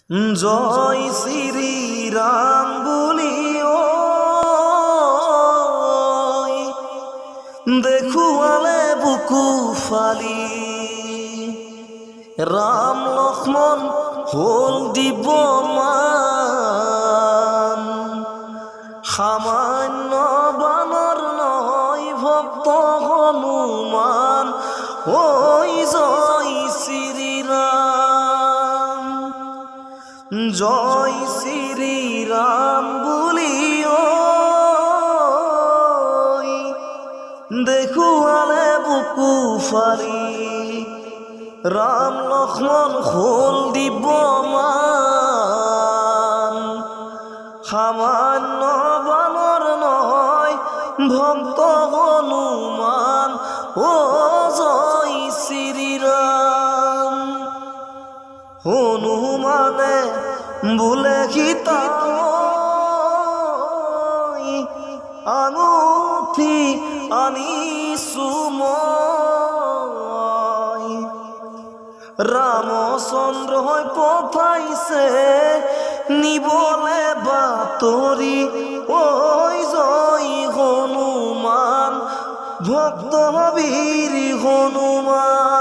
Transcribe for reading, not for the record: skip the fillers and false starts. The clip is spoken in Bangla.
জয় শ্রী রাম বলিও দেখুয়ালে বুকু ফালি রাম লক্ষ্মণ হল দিব্যমান সামান্য বানর নয় ভক্ত হনুমান ওই জয় শ্রী রাম জয় শ্রী রাম বলিও দেখুয়ালে বুকু ফালি রাম লক্ষ্মণ হল দিব্যমান সামান্য বানর নয় ভক্ত হনুমান ও জয় শ্রী রাম হনুমানে বলে গীতা আঙুঠি আনিছু মই রামচন্দ্র পঠাইছে নিবলে বাতৰি ওই জয় হনুমান ভক্ত বীর হনুমান।